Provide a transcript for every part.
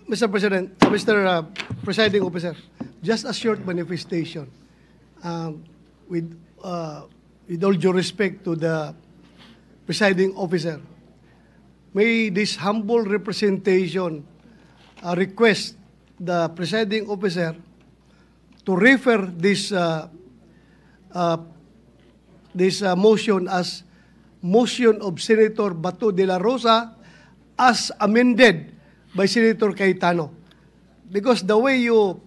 Mr. President, Presiding Officer, just a short manifestation. With all due respect to the Presiding Officer, may this humble representation request the Presiding Officer to refer this motion as motion of Senator Bato de la Rosa as amended by Senator Cayetano, because the way you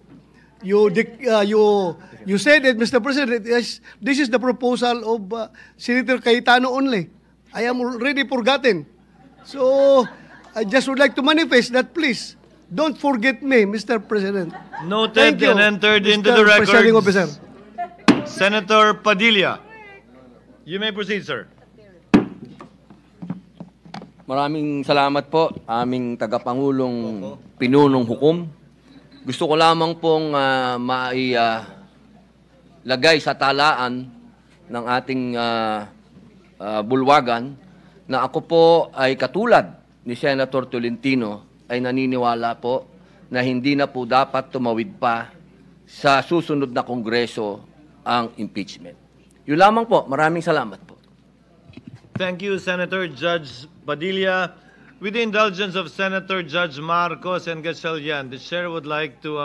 said it, Mr. President, this is the proposal of Senator Cayetano only. I am already forgotten. So I just would like to manifest that, please don't forget me, Mr. President. Noted and entered into the record. Presiding Officer. Senator Padilla, you may proceed, sir. Maraming salamat po, aming tagapangulong pinunong hukom. Gusto ko lamang pong lagay sa talaan ng ating bulwagan na ako po ay katulad ni Senator Tolentino ay naniniwala po na hindi na po dapat tumawid pa sa susunod na Kongreso ang impeachment. Yun lamang po. Maraming salamat po. Thank you, Senator Judge Padilla. With the indulgence of Senator Judge Marcos and Gatchalian, the chair would like to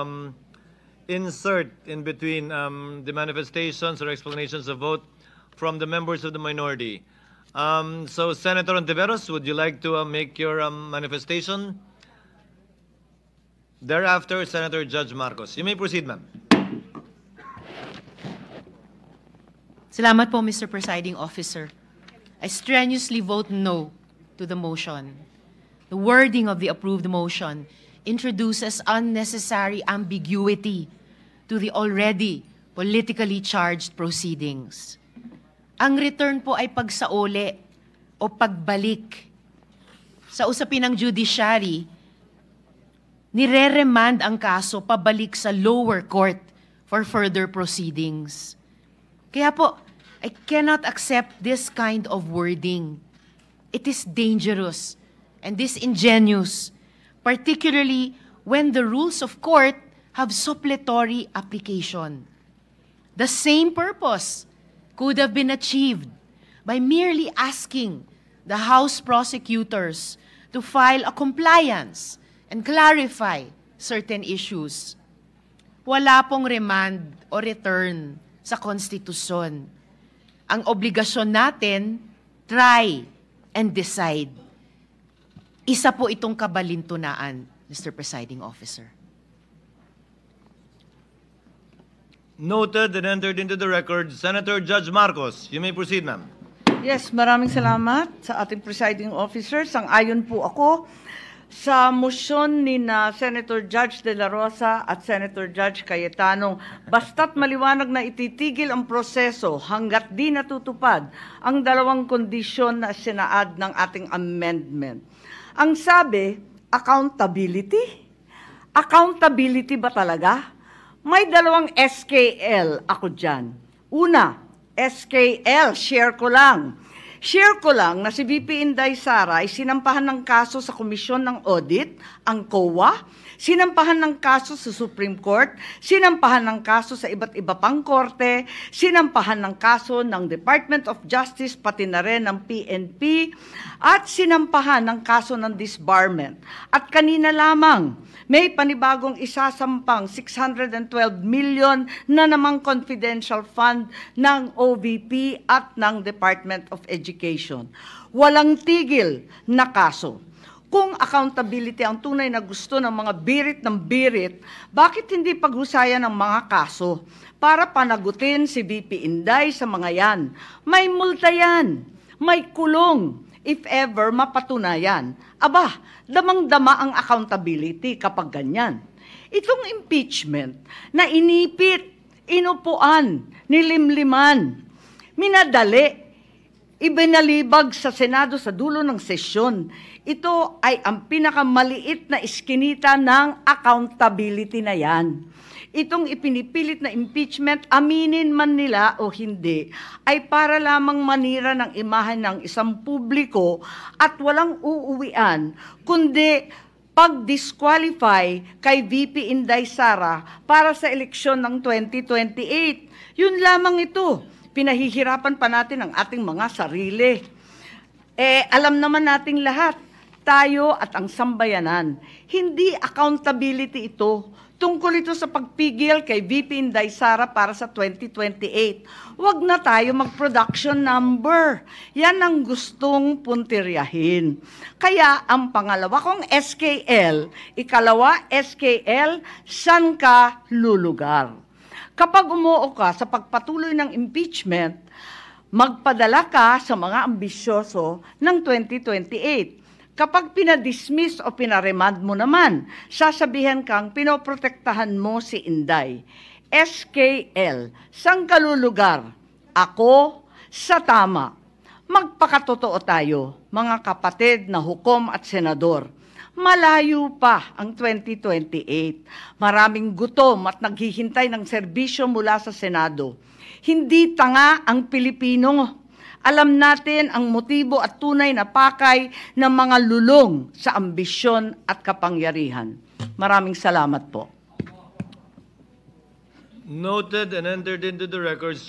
insert in between the manifestations or explanations of vote from the members of the minority. So, Senator Ontiveros, would you like to make your manifestation? Thereafter, Senator Judge Marcos. You may proceed, ma'am. Salamat po, Mr. Presiding Officer. I strenuously vote no to the motion. The wording of the approved motion introduces unnecessary ambiguity to the already politically charged proceedings. Ang return po ay pagsauli o pagbalik. Sa usapin ng judiciary, nire-remand ang kaso pabalik sa lower court for further proceedings. Kaya po, I cannot accept this kind of wording. It is dangerous and disingenuous, particularly when the rules of court have suppletory application. The same purpose could have been achieved by merely asking the House prosecutors to file a compliance and clarify certain issues. Wala pong remand o return sa konstitusyon. Ang obligasyon natin, try and decide. Isa po itong kabalintunaan, Mr. Presiding Officer. Noted and entered into the record. Senator Judge Marcos, you may proceed, ma'am. Yes, maraming salamat sa ating presiding officer. Sang-ayon po ako sa motion ni Senator Judge De La Rosa at Senator Judge Cayetano, basta't maliwanag na ititigil ang proseso hanggat di natutupad ang dalawang kondisyon na sinaad ng ating amendment. Ang sabi, accountability? Accountability ba talaga? May dalawang SKL ako dyan. Una, SKL, share ko lang. Share ko lang na si VP Inday Sara ay sinampahan ng kaso sa Komisyon ng Audit, ang COA, sinampahan ng kaso sa Supreme Court, sinampahan ng kaso sa iba't iba pang korte, sinampahan ng kaso ng Department of Justice, pati na rin ng PNP, at sinampahan ng kaso ng disbarment. At kanina lamang, may panibagong isasampang 612 million na namang confidential fund ng OVP at ng Department of Education. Walang tigil na kaso. Kung accountability ang tunay na gusto ng mga birit ng birit, bakit hindi paghusayan ng mga kaso para panagutin si VP Inday sa mga yan? May multa yan, may kulong, if ever mapatunayan. Aba, damang-dama ang accountability kapag ganyan. Itong impeachment na inipit, inupuan, nilimliman, minadali, ibinalibag sa Senado sa dulo ng sesyon. Ito ay ang pinakamaliit na iskinita ng accountability na yan. Itong ipinipilit na impeachment, aminin man nila o hindi, ay para lamang manira ng imahe ng isang publiko at walang uuwian, kundi pag-disqualify kay VP Inday Sara para sa eleksyon ng 2028. Yun lamang ito. Pinahihirapan pa natin ang ating mga sarili. Alam naman nating lahat, tayo at ang sambayanan, hindi accountability ito. Tungkol ito sa pagpigil kay VP Inday Sara para sa 2028. Huwag na tayo mag-production number. Yan ang gustong puntiryahin. Kaya ang pangalawa kong SKL, ikalawa SKL, saan ka lulugar? Kapag umuo ka sa pagpatuloy ng impeachment, magpadala ka sa mga ambisyoso ng 2028. Kapag pinadismiss o pinaremand mo naman, sasabihan kang pinoprotektahan mo si Inday. SKL, saan ka lulugar? Ako sa tama. Magpakatotoo tayo, mga kapatid na hukom at senador. Malayo pa ang 2028. Maraming gutom at naghihintay ng serbisyo mula sa Senado. Hindi tanga ang Pilipino. Alam natin ang motibo at tunay na pakay ng mga lulong sa ambisyon at kapangyarihan. Maraming salamat po. Noted and entered into the records.